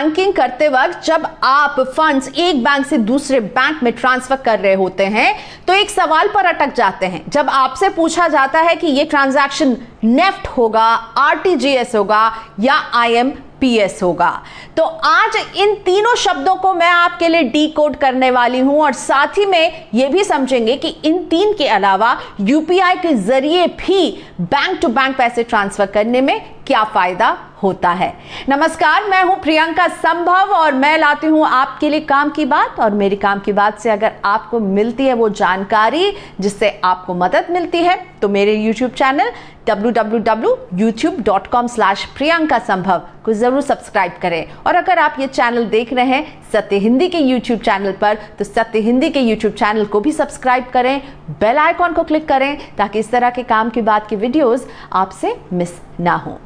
Banking करते वक्त जब आप फंड्स एक बैंक से दूसरे बैंक में ट्रांसफर कर रहे होते हैं तो एक सवाल पर अटक जाते हैं। जब आपसे पूछा जाता है कि ये ट्रांजैक्शन नेफ्ट होगा, आरटीजीएस होगा या आईएमपीएस होगा, तो आज इन तीनों शब्दों को मैं आपके लिए डीकोड करने वाली हूं और साथ ही में ये भी समझेंगे कि इन तीन के अलावा यूपीआई के जरिए भी बैंक टू बैंक पैसे ट्रांसफर करने में क्या फायदा होता है। नमस्कार, मैं हूं प्रियंका संभव और मैं लाती हूं आपके लिए काम की बात। और मेरी काम की बात से अगर आपको मिलती है वो जानकारी जिससे आपको मदद मिलती है तो मेरे YouTube चैनल www.youtube.com/priyanka को जरूर सब्सक्राइब करें। और अगर आप ये चैनल देख रहे हैं सत्य हिंदी के YouTube चैनल पर तो सत्य हिंदी के YouTube चैनल को भी सब्सक्राइब करें, बेल आइकॉन को क्लिक करें ताकि इस तरह के काम की बात की वीडियोस आपसे मिस ना हो।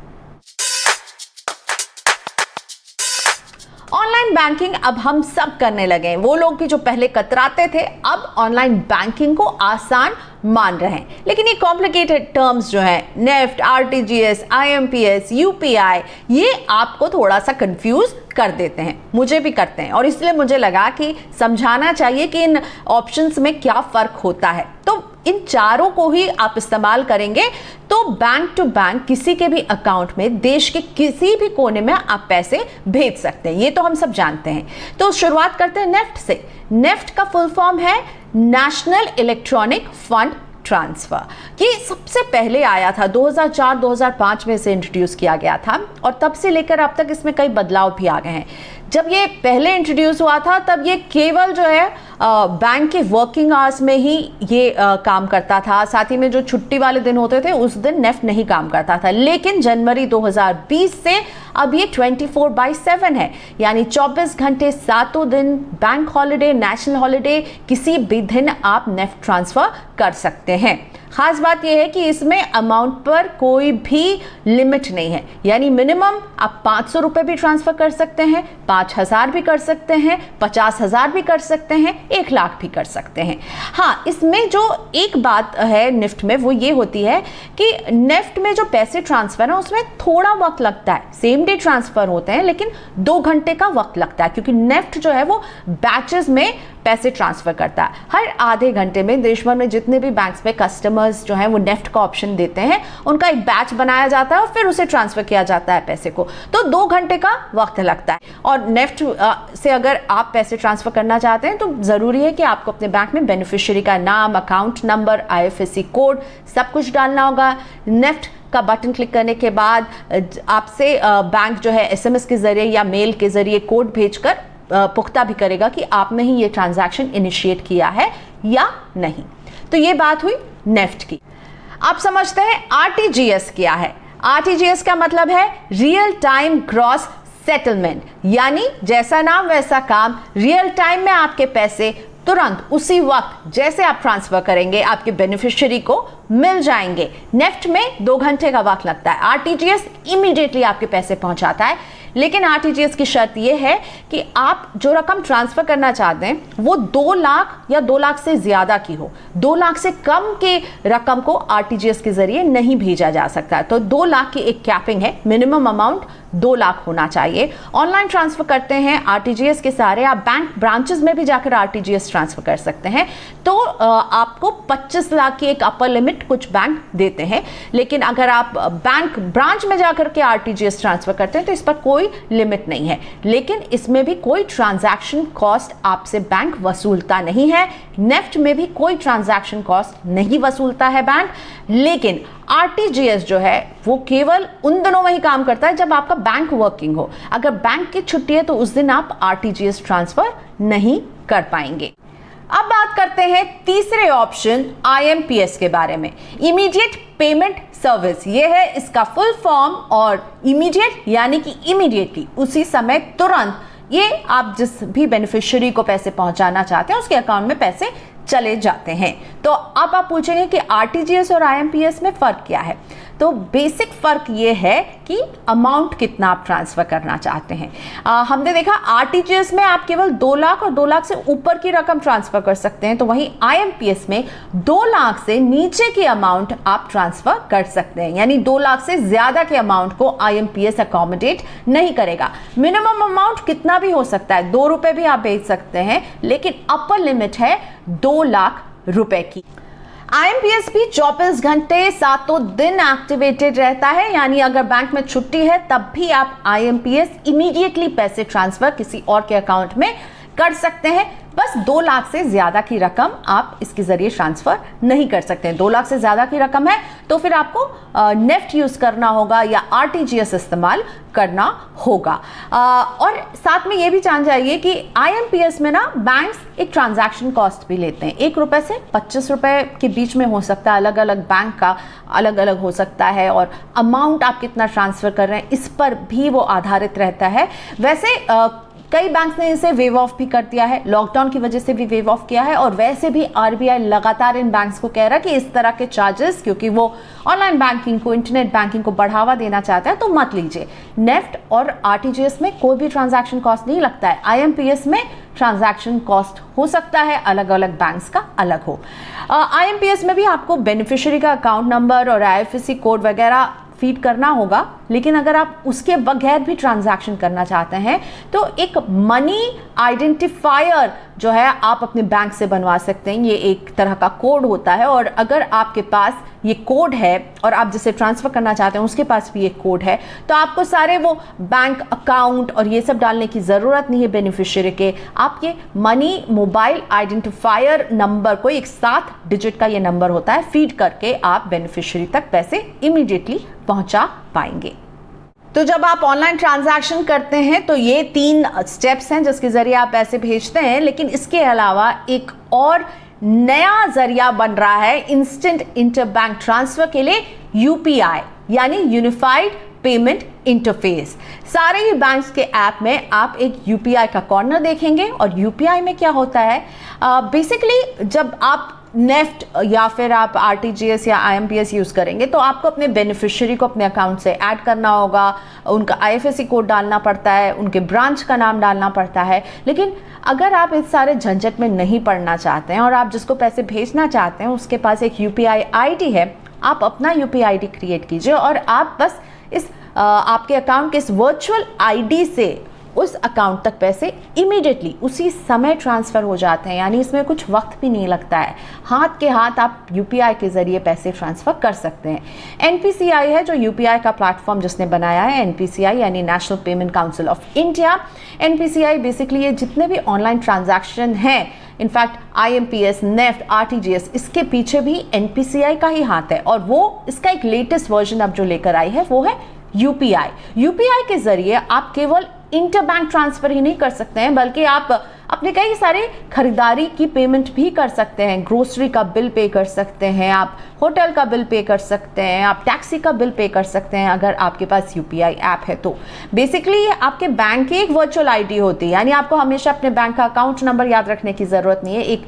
ऑनलाइन बैंकिंग अब हम सब करने लगे हैं। वो लोग भी जो पहले कतराते थे अब ऑनलाइन बैंकिंग को आसान मान रहे हैं। लेकिन ये कॉम्प्लिकेटेड टर्म्स जो है नेफ्ट, आरटीजीएस, आईएमपीएस, यूपीआई, ये आपको थोड़ा सा कंफ्यूज कर देते हैं, मुझे भी करते हैं। और इसलिए मुझे लगा कि समझाना चाहिए कि इन ऑप्शंस में क्या फर्क होता है। तो इन चारों को ही आप इस्तेमाल करेंगे तो बैंक टू बैंक किसी के भी अकाउंट में देश के किसी भी कोने में आप पैसे भेज सकते हैं, ये तो हम सब जानते हैं। तो शुरुआत करते हैं नेफ्ट से। नेफ्ट का फुल फॉर्म है नेशनल इलेक्ट्रॉनिक फंड ट्रांसफर। ये सबसे पहले आया था 2004-2005 में इसे इंट्रोड्यूस किया गया था और तब से लेकर अब तक इसमें कई बदलाव भी आ गए हैं। जब ये पहले इंट्रोड्यूस हुआ था तब ये केवल जो है बैंक के वर्किंग आवर्स में ही ये काम करता था। साथ ही में जो छुट्टी वाले दिन होते थे उस दिन नेफ्ट नहीं काम करता था। लेकिन जनवरी 2020 से अब ये 24/7 है, यानी 24 घंटे 7 दिन, बैंक हॉलिडे, नेशनल हॉलिडे, किसी भी दिन आप नेफ्ट ट्रांसफर कर सकते हैं। खास बात यह है कि इसमें अमाउंट पर कोई भी लिमिट नहीं है, यानी मिनिमम आप 500 रुपए भी ट्रांसफर कर सकते हैं, 5000 भी कर सकते हैं, 50,000 भी कर सकते हैं, 1 लाख भी कर सकते हैं। हाँ, इसमें जो एक बात है नेफ्ट में वो ये होती है कि नेफ्ट में जो पैसे ट्रांसफर है उसमें थोड़ा वक्त लगता है। सेम डे ट्रांसफर होते हैं लेकिन 2 घंटे का वक्त लगता है, क्योंकि नेफ्ट जो है वो बैचेस में पैसे ट्रांसफर करता है। हर आधे घंटे में देश भर में जितने भी बैंक्स में कस्टमर्स जो हैं वो नेफ्ट का ऑप्शन देते हैं, उनका एक बैच बनाया जाता है और फिर उसे ट्रांसफर किया जाता है पैसे को, तो 2 घंटे का वक्त लगता है। और नेफ्ट से अगर आप पैसे ट्रांसफर करना चाहते हैं तो जरूरी है कि आपको अपने बैंक में बेनिफिशियरी का नाम, अकाउंट नंबर, IFSC कोड सब कुछ डालना होगा। नेफ्ट का बटन क्लिक करने के बाद आपसे बैंक जो है SMS के जरिए या मेल के जरिए कोड भेजकर पुख्ता भी करेगा कि आपने ही ये ट्रांजैक्शन इनिशिएट किया है या नहीं। तो ये बात हुई नेफ्ट की। आप समझते हैं आरटीजीएस क्या है। आरटीजीएस का मतलब है रियल टाइम ग्रॉस सेटलमेंट, यानी जैसा नाम वैसा काम, रियल टाइम में आपके पैसे तुरंत उसी वक्त जैसे आप ट्रांसफर करेंगे आपके बेनिफिशियरी को मिल जाएंगे। नेफ्ट में 2 घंटे का वक्त लगता है, आरटीजीएस इमीडिएटली आपके पैसे पहुंचाता है। लेकिन आरटीजीएस की शर्त यह है कि आप जो रकम ट्रांसफर करना चाहते हैं वो 2 लाख या 2 लाख से ज्यादा की हो। 2 लाख से कम के रकम को आरटीजीएस के जरिए नहीं भेजा जा सकता। तो 2 लाख की एक कैपिंग है, मिनिमम अमाउंट 2 लाख होना चाहिए। ऑनलाइन ट्रांसफर करते हैं आरटीजीएस के सारे, आप बैंक ब्रांचेस में भी जाकर आरटीजीएस ट्रांसफर कर सकते हैं। तो आपको 25 लाख की एक अपर लिमिट कुछ बैंक देते हैं। लेकिन अगर आप बैंक ब्रांच में जाकर के आरटीजीएस ट्रांसफर करते हैं तो इस पर कोई लिमिट नहीं है। लेकिन इसमें भी कोई ट्रांजैक्शन कॉस्ट आपसे बैंक वसूलता नहीं है। नेफ्ट में भी कोई ट्रांजैक्शन कॉस्ट नहीं वसूलता है बैंक। लेकिन आरटीजीएस जो है वो केवल उन दिनों में ही काम करता है जब आपका बैंक वर्किंग हो। अगर बैंक की छुट्टी है तो उस दिन आप आरटीजीएस ट्रांसफर नहीं कर पाएंगे। अब बात करते हैं तीसरे ऑप्शन आईएमपीएस के बारे में, इमीडिएट पेमेंट सर्विस। ये है इसका फुल फॉर्म। और इमीडिएट यानी कि इमीडिएटली, उसी समय, तुरंत, ये आप जिस भी बेनिफिशियरी को पैसे पहुंचाना चाहते हैं उसके अकाउंट में पैसे चले जाते हैं। तो अब आप पूछेंगे कि आरटीजीएस और आईएमपीएस में फर्क क्या है। तो बेसिक फ़र्क ये है कि अमाउंट कितना आप ट्रांसफ़र करना चाहते हैं। हमने देखा आरटीजीएस में आप केवल 2 लाख और 2 लाख से ऊपर की रकम ट्रांसफ़र कर सकते हैं, तो वहीं आईएमपीएस में 2 लाख से नीचे की अमाउंट आप ट्रांसफ़र कर सकते हैं, यानी 2 लाख से ज़्यादा के अमाउंट को आईएमपीएस अकोमोडेट नहीं करेगा। मिनिमम अमाउंट कितना भी हो सकता है, 2 रुपये भी आप भेज सकते हैं, लेकिन अपर लिमिट है 2 लाख रुपए की। आईएमपीएस भी 24 घंटे 7 दिन एक्टिवेटेड रहता है, यानी अगर बैंक में छुट्टी है तब भी आप आईएमपीएस इमीडिएटली पैसे ट्रांसफर किसी और के अकाउंट में कर सकते हैं। बस 2 लाख से ज्यादा की रकम आप इसके जरिए ट्रांसफर नहीं कर सकते हैं। 2 लाख से ज्यादा की रकम है तो फिर आपको नेफ्ट यूज करना होगा या आरटीजीएस इस्तेमाल करना होगा। और साथ में ये भी जान जाइए कि आईएमपीएस में ना बैंक्स एक ट्रांजैक्शन कॉस्ट भी लेते हैं। 1 रुपए से 25 रुपए के बीच में हो सकता है, अलग अलग बैंक का अलग अलग हो सकता है, और अमाउंट आप कितना ट्रांसफर कर रहे हैं इस पर भी वो आधारित रहता है। वैसे कई बैंक ने इसे वेव ऑफ भी कर दिया है, लॉकडाउन की वजह से भी वेव ऑफ किया है, और वैसे भी आरबीआई लगातार इन बैंक्स को कह रहा है कि इस तरह के चार्जेस, क्योंकि वो ऑनलाइन बैंकिंग को, इंटरनेट बैंकिंग को बढ़ावा देना चाहते हैं, तो मत लीजिए। नेफ्ट और आरटीजीएस में कोई भी ट्रांजैक्शन कॉस्ट नहीं लगता है। आईएमपीएस में ट्रांजैक्शन कॉस्ट हो सकता है, अलग अलग बैंक्स का अलग हो। आईएमपीएस में भी आपको बेनिफिशियरी का अकाउंट नंबर और आईएफएससी कोड वगैरह फीड करना होगा, लेकिन अगर आप उसके बगैर भी ट्रांजैक्शन करना चाहते हैं तो एक मनी आइडेंटिफायर जो है आप अपने बैंक से बनवा सकते हैं। ये एक तरह का कोड होता है, और अगर आपके पास ये कोड है और आप जिसे ट्रांसफर करना चाहते हैं उसके पास भी एक कोड है, तो आपको सारे वो बैंक अकाउंट और ये सब डालने की ज़रूरत नहीं है बेनिफिशियरी के। आपके मनी मोबाइल आइडेंटिफायर नंबर को, एक 7 डिजिट का ये नंबर होता है, फीड करके आप बेनिफिशियरी तक पैसे इमीडिएटली पहुंचा पाएंगे। तो जब आप ऑनलाइन ट्रांजैक्शन करते हैं तो ये 3 स्टेप्स हैं जिसके जरिए आप पैसे भेजते हैं, लेकिन इसके अलावा एक और नया जरिया बन रहा है इंस्टेंट इंटरबैंक ट्रांसफर के लिए, यूपीआई यानी यूनिफाइड पेमेंट इंटरफेस। सारे ही बैंक्स के ऐप में आप एक यूपीआई का कॉर्नर देखेंगे, और यूपीआई में क्या होता है, बेसिकली जब आप नेफ्ट या फिर आप आरटीजीएस या आईएमपीएस यूज़ करेंगे तो आपको अपने बेनिफिशियरी को अपने अकाउंट से ऐड करना होगा, उनका आईएफएससी कोड डालना पड़ता है, उनके ब्रांच का नाम डालना पड़ता है। लेकिन अगर आप इस सारे झंझट में नहीं पड़ना चाहते हैं और आप जिसको पैसे भेजना चाहते हैं उसके पास एक यूपीआई आईडी है, आप अपना यूपीआई आईडी क्रिएट कीजिए और आप बस इस आपके अकाउंट के इस वर्चुअल आईडी से उस अकाउंट तक पैसे इमीडिएटली उसी समय ट्रांसफ़र हो जाते हैं, यानी इसमें कुछ वक्त भी नहीं लगता है। हाथ के हाथ आप यूपीआई के ज़रिए पैसे ट्रांसफ़र कर सकते हैं। एनपीसीआई है जो यूपीआई का प्लेटफॉर्म जिसने बनाया है, एनपीसीआई यानी national payment council of India. NPCI basically ये जितने भी ऑनलाइन ट्रांजैक्शन हैं, इनफैक्ट आईएमपीएस, नेफ्ट, आरटीजीएस, इसके पीछे भी एनपीसीआई का ही हाथ है, और वो इसका एक लेटेस्ट वर्जन अब जो लेकर आई है वो है यूपीआई। यूपीआई के ज़रिए आप केवल इंटरबैंक ट्रांसफर ही नहीं कर सकते हैं, बल्कि आप अपने कई सारे खरीदारी की पेमेंट भी कर सकते हैं। ग्रोसरी का बिल पे कर सकते हैं, आप होटल का बिल पे कर सकते हैं, आप टैक्सी का बिल पे कर सकते हैं अगर आपके पास यूपीआई ऐप है तो। बेसिकली आपके बैंक की एक वर्चुअल आईडी होती है, यानी आपको हमेशा अपने बैंक का अकाउंट नंबर याद रखने की ज़रूरत नहीं है। एक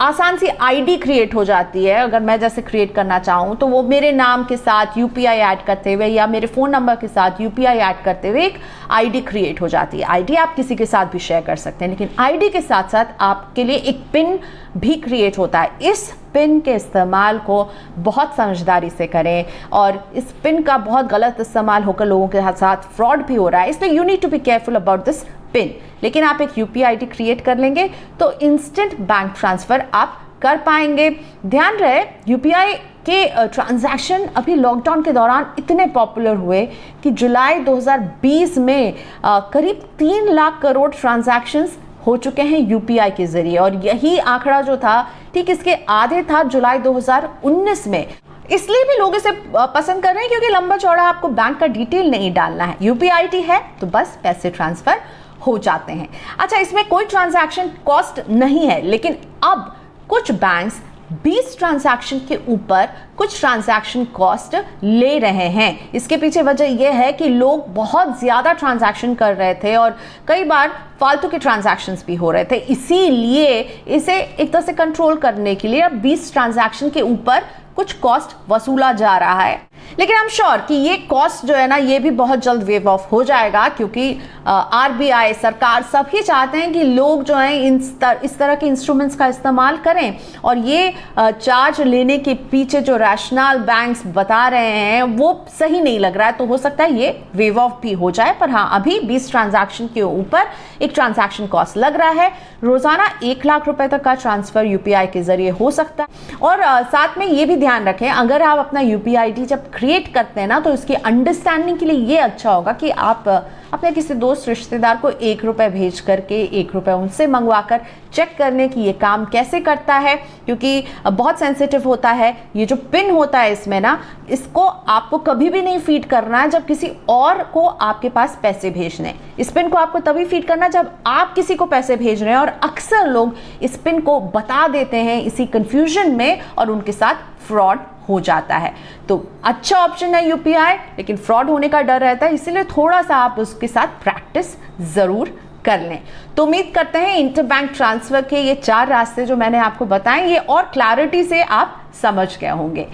आसान सी आईडी क्रिएट हो जाती है। अगर मैं जैसे क्रिएट करना चाहूँ तो वो मेरे नाम के साथ यूपीआई ऐड करते हुए या मेरे फ़ोन नंबर के साथ यूपीआई ऐड करते हुए एक आईडी क्रिएट हो जाती है। आईडी आप किसी के साथ भी शेयर कर सकते हैं, लेकिन आईडी के साथ साथ आपके लिए एक पिन भी क्रिएट होता है। इस पिन के इस्तेमाल को बहुत समझदारी से करें, और इस पिन का बहुत गलत इस्तेमाल होकर लोगों के साथ फ्रॉड भी हो रहा है, इसलिए you need to be careful about this pin. लेकिन आप एक यूपीआई आईडी क्रिएट कर लेंगे तो इंस्टेंट बैंक ट्रांसफ़र आप कर पाएंगे। ध्यान रहे, यूपीआई के ट्रांजैक्शन अभी लॉकडाउन के दौरान इतने पॉपुलर हुए कि जुलाई 2020 में करीब 3 लाख करोड़ ट्रांजैक्शंस हो चुके हैं यूपीआई के ज़रिए, और यही आंकड़ा जो था ठीक इसके आधे था जुलाई 2019 में। इसलिए भी लोग इसे पसंद कर रहे हैं क्योंकि लंबा चौड़ा आपको बैंक का डिटेल नहीं डालना है, यूपीआई आईडी है तो बस पैसे ट्रांसफ़र हो जाते हैं। अच्छा, इसमें कोई ट्रांजैक्शन कॉस्ट नहीं है, लेकिन अब कुछ बैंक्स 20 ट्रांजैक्शन के ऊपर कुछ ट्रांजैक्शन कॉस्ट ले रहे हैं। इसके पीछे वजह यह है कि लोग बहुत ज़्यादा ट्रांजैक्शन कर रहे थे और कई बार फालतू के ट्रांजैक्शंस भी हो रहे थे, इसीलिए इसे एक तरह से कंट्रोल करने के लिए अब 20 ट्रांजैक्शन के ऊपर कुछ कॉस्ट वसूला जा रहा है। लेकिन आई एम श्योर कि ये कॉस्ट जो है ना, ये भी बहुत जल्द वेव ऑफ हो जाएगा, क्योंकि आरबीआई, सरकार सभी चाहते हैं कि लोग जो हैं इस तरह के इंस्ट्रूमेंट्स का इस्तेमाल करें। और ये चार्ज लेने के पीछे जो रैशनल बैंक्स बता रहे हैं वो सही नहीं लग रहा है, तो हो सकता है ये वेव ऑफ भी हो जाए। पर हाँ, अभी 20 ट्रांजैक्शन के ऊपर एक ट्रांजैक्शन कॉस्ट लग रहा है। रोजाना 1 लाख रुपए तक का ट्रांसफर यूपीआई के जरिए हो सकता है। और साथ में ये भी ध्यान रखें, अगर आप अपना यूपीआई आईडी जब क्रिएट करते हैं ना, तो इसकी अंडरस्टैंडिंग के लिए ये अच्छा होगा कि आप अपने किसी दोस्त रिश्तेदार को 1 रुपए भेज करके 1 रुपए उनसे मंगवाकर चेक करने की ये काम कैसे करता है, क्योंकि बहुत सेंसिटिव होता है। ये जो पिन होता है इसमें ना, इसको आपको कभी भी नहीं फीड करना है जब किसी और को आपके पास पैसे भेजने। इस पिन को आपको तभी फीड करना जब आप किसी को पैसे भेज रहे हैं, और अक्सर लोग इस पिन को बता देते हैं इसी कंफ्यूजन में, और उनके साथ फ्रॉड हो जाता है। तो अच्छा ऑप्शन है यूपीआई, लेकिन फ्रॉड होने का डर रहता है, इसीलिए थोड़ा सा आप उसके साथ प्रैक्टिस जरूर कर लें। तो उम्मीद करते हैं इंटरबैंक ट्रांसफर के ये 4 रास्ते जो मैंने आपको बताए, ये और क्लैरिटी से आप समझ गए होंगे।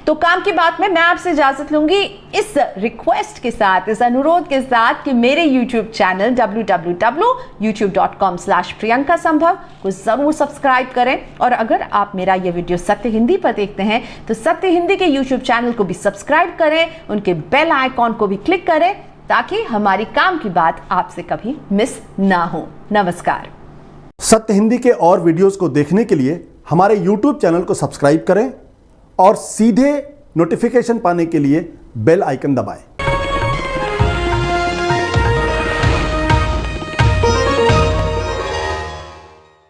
तो काम की बात में मैं आपसे इजाजत लूंगी इस रिक्वेस्ट के साथ, इस अनुरोध के साथ कि मेरे YouTube चैनल www.youtube.com/priyanka को जरूर सब्सक्राइब करें। और अगर आप मेरा ये वीडियो सत्य हिंदी पर देखते हैं तो सत्य हिंदी के YouTube चैनल को भी सब्सक्राइब करें, उनके बेल आइकॉन को भी क्लिक करें, ताकि हमारी काम की बात आपसे कभी मिस ना हो। नमस्कार। सत्य हिंदी के और वीडियोस को देखने के लिए हमारे YouTube चैनल को सब्सक्राइब करें और सीधे नोटिफिकेशन पाने के लिए बेल आइकन दबाएं।